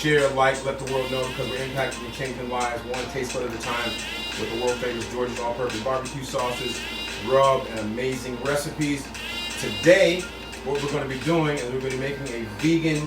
Share, like, let the world know, because we're impacting and changing lives one taste bud at a time with the world famous George's all-purpose barbecue sauces, rub, and amazing recipes. Today, what we're going to be doing is we're going to be making a vegan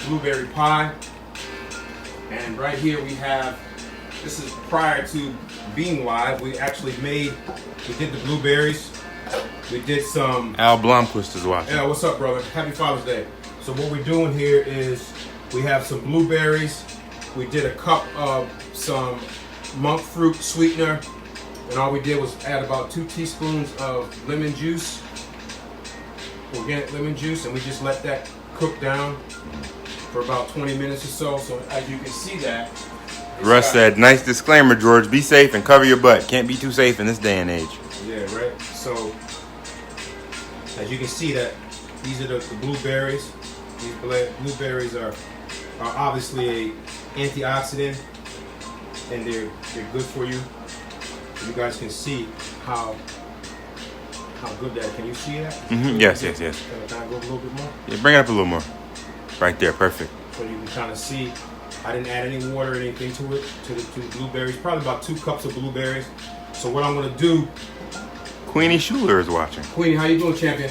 blueberry pie. And right here we have, this is prior to being live, we did the blueberries. We did some... Al Blomquist is watching. Yeah, what's up, brother? Happy Father's Day. So what we're doing here is we have some blueberries. We did a cup of some Monkfruit Sweetner. And all we did was add about 2 teaspoons of lemon juice, organic lemon juice, and we just let that cook down for about 20 minutes or so. So as you can see that. Russ said, nice disclaimer, George. Be safe and cover your butt. Can't be too safe in this day and age. Yeah, right. So as you can see that these are the blueberries. These blueberries are obviously a antioxidant, and they're good for you. You guys can see how good that. Can you see that? Mm-hmm. Yes. Can I go a little bit more? Yeah, bring it up a little more. Right there, perfect. So you can kind of see. I didn't add any water or anything to it, to the blueberries. Probably about 2 cups of blueberries. So what I'm gonna do. Queenie Schuler is watching. Queenie, how you doing, champion?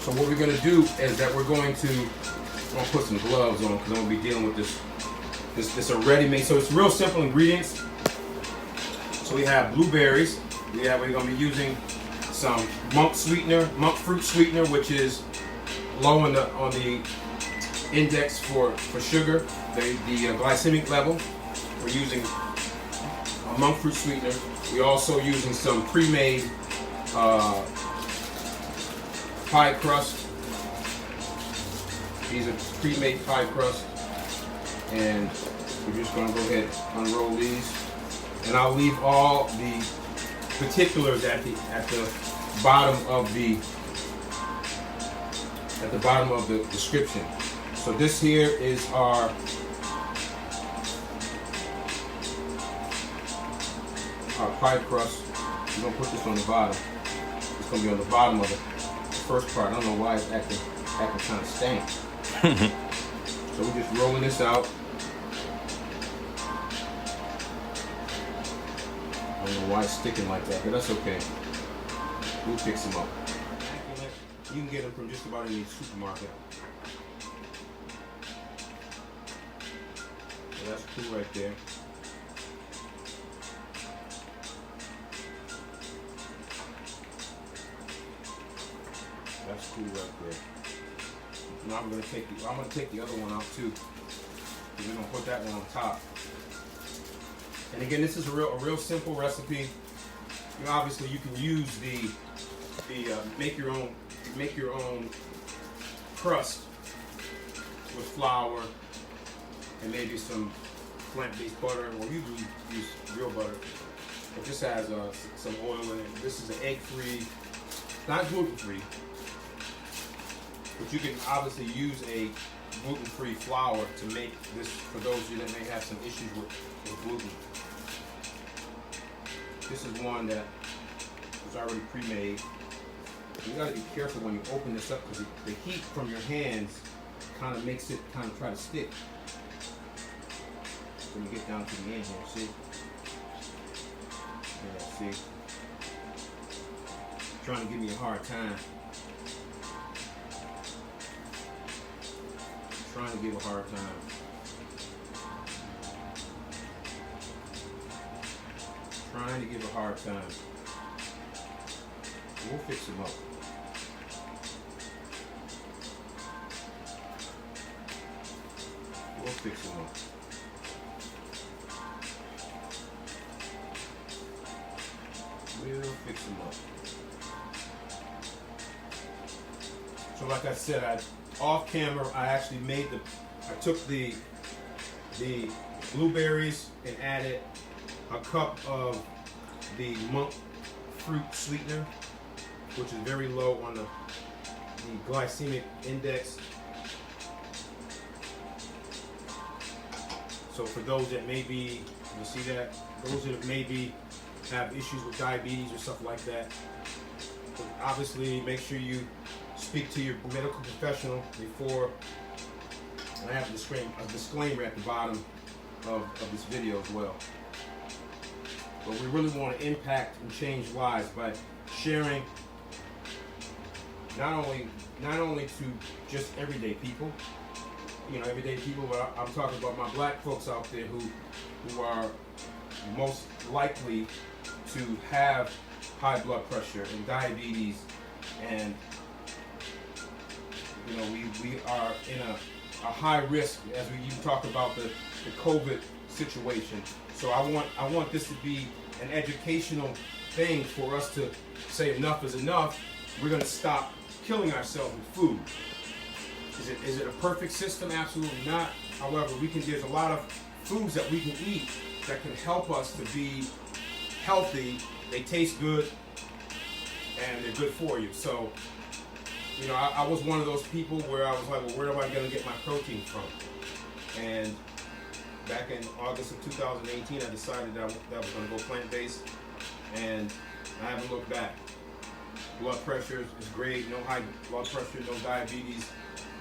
So what we're gonna do is that I'm gonna put some gloves on because I'm gonna be dealing with this already made. So it's real simple ingredients. So we have blueberries. We're gonna be using some Monkfruit Sweetner, which is low on the index for sugar, the glycemic level. We're using a Monkfruit Sweetner. We're also using some pre-made pie crust. These are pre-made pie crust, and we're just going to go ahead and unroll these. And I'll leave all the particulars at the bottom of the description. So this here is our pie crust. We're going to put this on the bottom. It's going to be on the bottom of the first part. I don't know why it's acting kind of stank. So we're just rolling this out. I don't know why it's sticking like that, but that's okay. We'll fix them up. You can get them from just about any supermarket. So that's cool right there. That's cool right there. Now I'm gonna take the other one out too. We're gonna put that one on top. And again, this is a real simple recipe. Obviously, you can use the make your own crust with flour and maybe some plant-based butter, or you can use real butter. But this has some oil in it. This is an egg-free, not gluten-free, but you can obviously use a gluten-free flour to make this for those of you that may have some issues with gluten. This is one that was already pre-made. You gotta be careful when you open this up because the heat from your hands kind of makes it try to stick. When you get down to the end here, see? Yeah, see? Trying to give me a hard time. Trying to give a hard time. Trying to give a hard time. We'll fix them up. We'll fix them up. We'll fix them up. So like I said, off camera, I actually I took the blueberries and added a cup of the Monkfruit Sweetner, which is very low on the glycemic index. So for those that maybe, you see that, those that maybe have issues with diabetes or stuff like that, obviously make sure you speak to your medical professional before And I have a disclaimer at the bottom of this video as well. But we really want to impact and change lives by sharing not only to just everyday people, everyday people, but I'm talking about my black folks out there who are most likely to have high blood pressure and diabetes, and we are in a high risk as we even talk about the COVID situation. So I want this to be an educational thing for us to say enough is enough. We're going to stop killing ourselves with food. Is it a perfect system? Absolutely not. However, there's a lot of foods that we can eat that can help us to be healthy. They taste good and they're good for you. So, I was one of those people where I was like, well, where am I going to get my protein from? And back in August of 2018, I decided that I was going to go plant-based, and I haven't looked back. Blood pressure is great. No high blood pressure, no diabetes,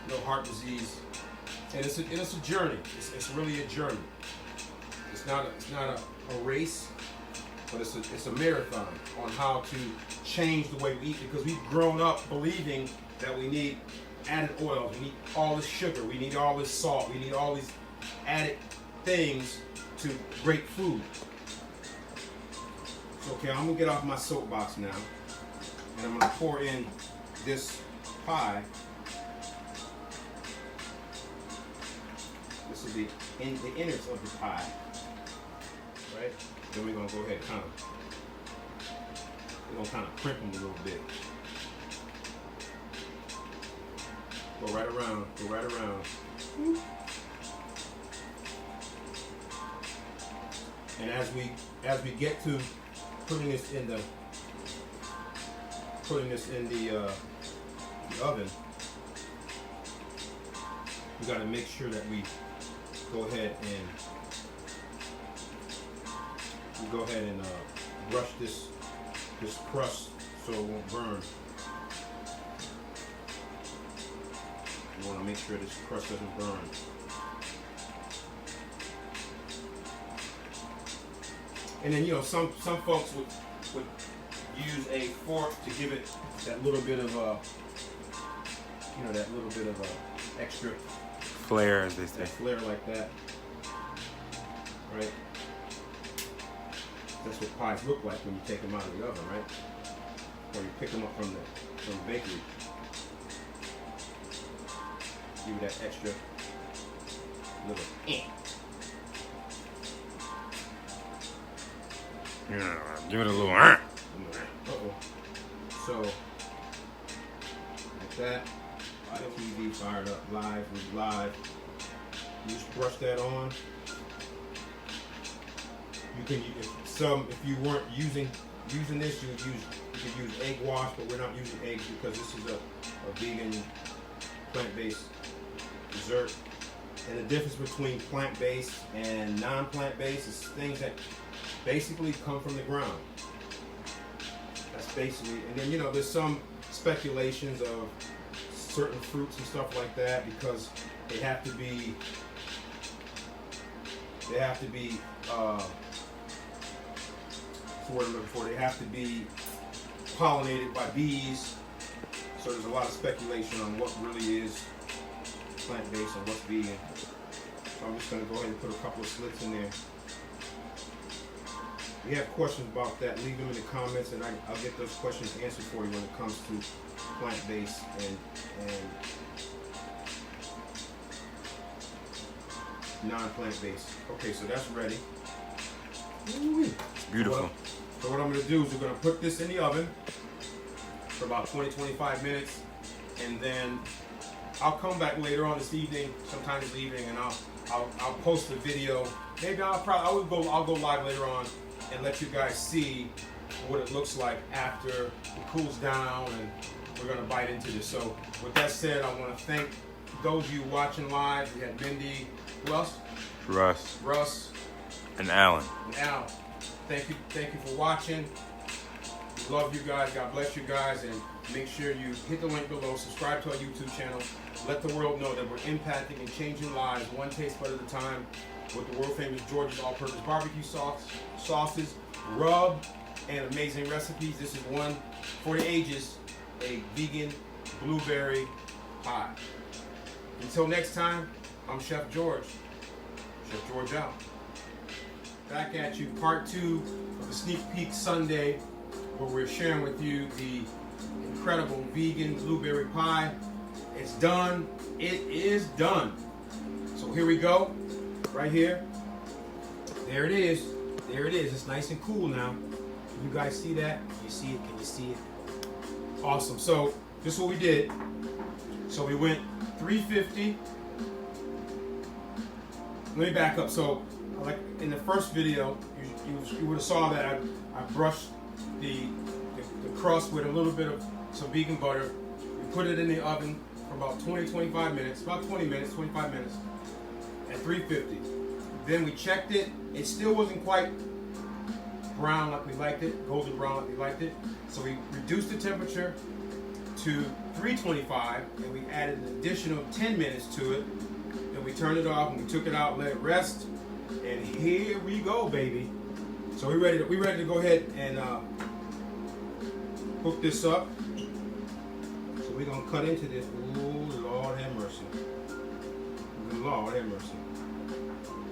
no heart disease, and it's a journey. It's really a journey. It's not a race, but it's a marathon on how to change the way we eat, because we've grown up believing that we need added oils, we need all this sugar, we need all this salt, we need all these added things to great food. So, okay, I'm gonna get off my soapbox now, and I'm gonna pour in this pie. This will be in the innards of the pie, right? Then we're gonna go ahead and kind of crimp them a little bit. Go right around. And as we get to putting this in the oven, we got to make sure that we go ahead and brush this crust so it won't burn. You want to make sure this crust doesn't burn. And then some folks would use a fork to give it that little bit of extra flair, as they say. Flair like that, right? That's what pies look like when you take them out of the oven, right? Or you pick them up from the bakery. Give it that extra little Yeah, give it a little Uh-oh. So, like that. TV fired up, live. You just brush that on. You can, if you weren't using this, you could use egg wash, but we're not using eggs because this is a vegan, plant-based dessert. And the difference between plant-based and non-plant-based is things that basically come from the ground. That's basically, and then there's some speculations of certain fruits and stuff like that because they have to be pollinated by bees. So there's a lot of speculation on what really is plant-based and what's vegan. So I'm just going to go ahead and put a couple of slits in there. If you have questions about that, leave them in the comments, and I'll get those questions answered for you when it comes to plant-based and non-plant-based. Okay, so that's ready. It's beautiful. So what I'm going to do is we're going to put this in the oven for about 20-25 minutes, and then I'll come back later on this evening, sometime this evening, and I'll post a video. Maybe I'll go live later on and let you guys see what it looks like after it cools down, and we're gonna bite into this. So with that said, I want to thank those of you watching live. We had Mindy, who else? Russ, and Alan. Thank you for watching. Love you guys. God bless you guys. And make sure you hit the link below. Subscribe to our YouTube channel. Let the world know that we're impacting and changing lives one taste bud at a time with the world famous George's all-purpose barbecue sauces, rub, and amazing recipes. This is one for the ages, a vegan blueberry pie. Until next time, I'm Chef George. Chef George out. Back at you, part 2 of the Sneak Peek Sunday, where we're sharing with you the incredible vegan blueberry pie. It's done. It is done. So here we go. Right here. There it is. There it is. It's nice and cool now. Can you guys see that? Can you see it? Can you see it? Awesome. So this is what we did. So we went 350. Let me back up. So like in the first video, you would have saw that I brushed the crust with a little bit of some vegan butter. We put it in the oven for about 20-25 minutes, about 20 minutes, 25 minutes at 350. Then we checked it. It still wasn't quite brown like we liked it, golden brown like we liked it. So we reduced the temperature to 325 and we added an additional 10 minutes to it. Then we turned it off and we took it out, let it rest. And here we go, baby. So we're ready to go ahead and hook this up. So we're gonna cut into this. Oh, Lord have mercy. Lord have mercy.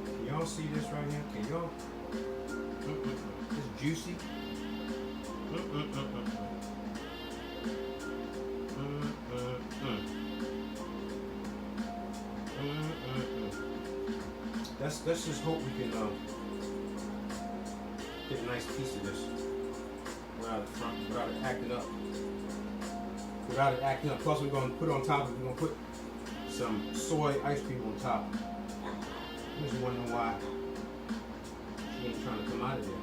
Can y'all see this right here? Can y'all? It's juicy. Let's just hope we can get a nice piece of this without it acting up. Without it acting up. Plus we're gonna put on top of it, we're gonna put some soy ice cream on top. I'm just wondering why she ain't trying to come out of there.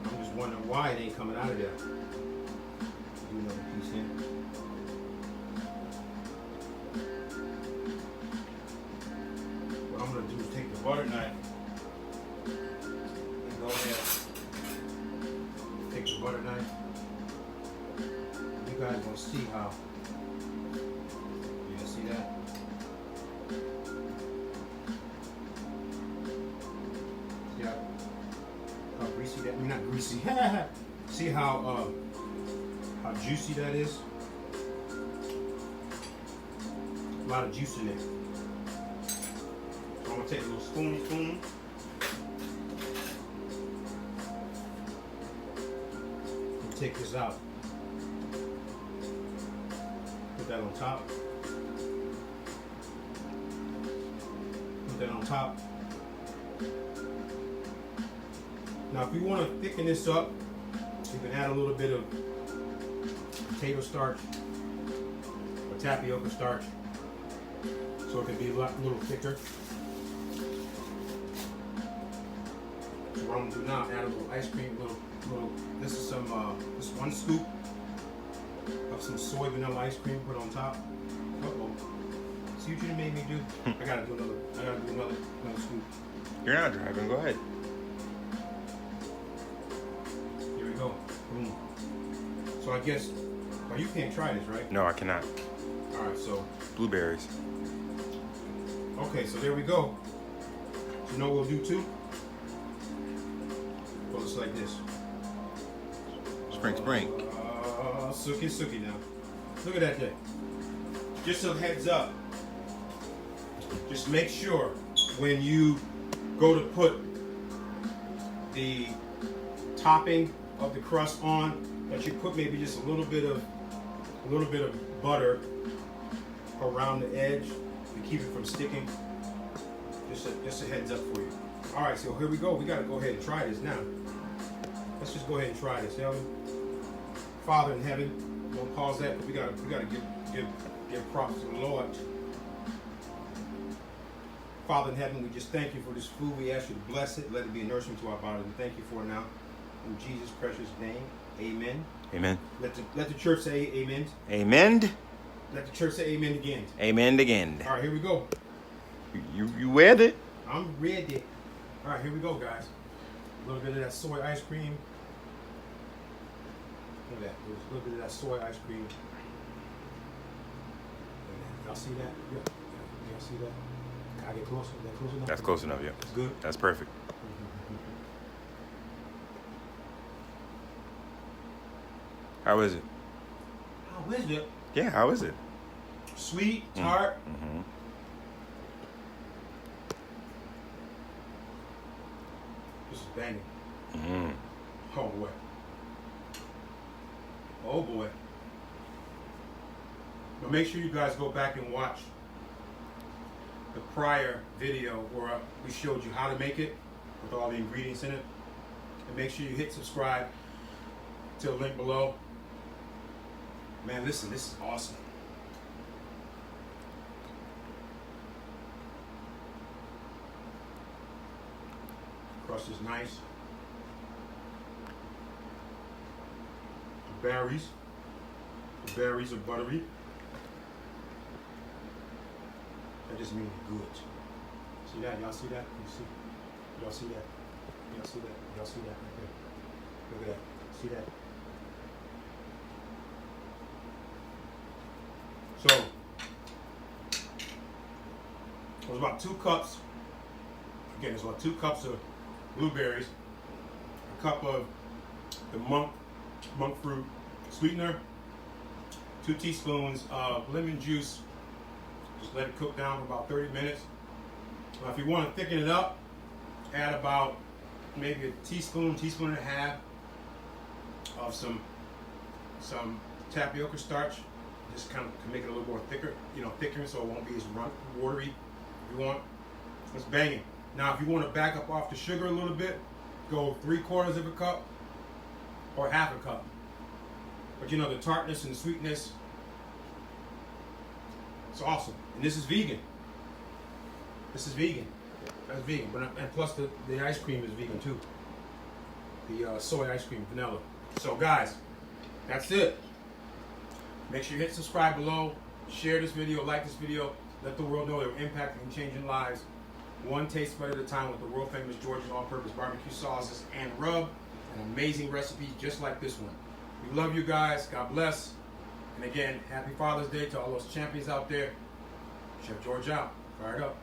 I'm just wondering why it ain't coming out of there. Do another piece here. What I'm gonna do is take the butter knife and go ahead. Take the butter knife. You guys gonna see how. You guys see that? Yeah. How greasy that? I mean, not greasy. See how juicy that is? A lot of juice in there. So I'm gonna take a little spoon. And take this out. Put that on top. Put that on top. Now if you want to thicken this up, you can add a little bit of potato starch or tapioca starch so it can be a little thicker. So what I'm gonna do now, add a little ice cream, little. This is some this 1 scoop of some soy vanilla ice cream put on top. Uh-oh. See what you made me do? I gotta do another scoop. You're not driving. Go ahead. Here we go. Boom. So I guess, oh, you can't try this, right? No, I cannot. All right, so. Blueberries. Okay, so there we go. So you know what we'll do too? Well, it's like this. Spring. Sookie now. Look at that there. Just a heads up. Just make sure when you go to put the topping of the crust on that you put maybe just a little bit of butter around the edge to keep it from sticking. Just a heads up for you. All right, so here we go. We got to go ahead and try this now. Let's just go ahead and try this. Father in heaven, I'm gonna pause that, but we gotta give props to the Lord. Father in heaven, we just thank you for this food. We ask you to bless it, let it be a nourishment to our body. We thank you for it now. In Jesus' precious name, amen. Amen. Let the church say amen. Amen. Let the church say amen again. Amen again. All right, here we go. You read it? I'm ready. All right, here we go, guys. A little bit of that soy ice cream. Look at that. There's a little bit of that soy ice cream. Y'all see that? Yeah. Y'all see that? Can I get closer? Is that close enough? That's close enough, yeah. That's good. That's perfect. How is it? How is it? Yeah, how is it? Sweet, tart. Mm-hmm. This is banging. Mm-hmm. Oh boy. Oh boy. But make sure you guys go back and watch the prior video where we showed you how to make it with all the ingredients in it. And make sure you hit subscribe to the link below. Man, listen, this is awesome. Crust is nice. The berries are buttery. That just means good. See that? Y'all see that? You see? Y'all see that? Y'all see that? Y'all see that right there? Look at that. See that? So, it was about 2 cups. Again, it's about 2 cups of blueberries, a cup of the Monkfruit Sweetner, 2 teaspoons of lemon juice. Just let it cook down for about 30 minutes. Now, if you want to thicken it up, add about maybe a teaspoon and a half of some tapioca starch. Just kind of to make it a little more thicker, thicker, so it won't be as watery if you want. It's banging. Now, if you want to back up off the sugar a little bit, go 3/4 of a cup or half a cup. But the tartness and the sweetness, it's awesome. And this is vegan. This is vegan. That's vegan. And plus the ice cream is vegan too. The soy ice cream, vanilla. So guys, that's it. Make sure you hit subscribe below, share this video, like this video, let the world know they're impacting and changing lives. One taste bite at a time with the world famous Georgian all-purpose barbecue sauces and rub, and amazing recipes just like this one. We love you guys. God bless. And again, happy Father's Day to all those champions out there. Chef George out. Fire it up.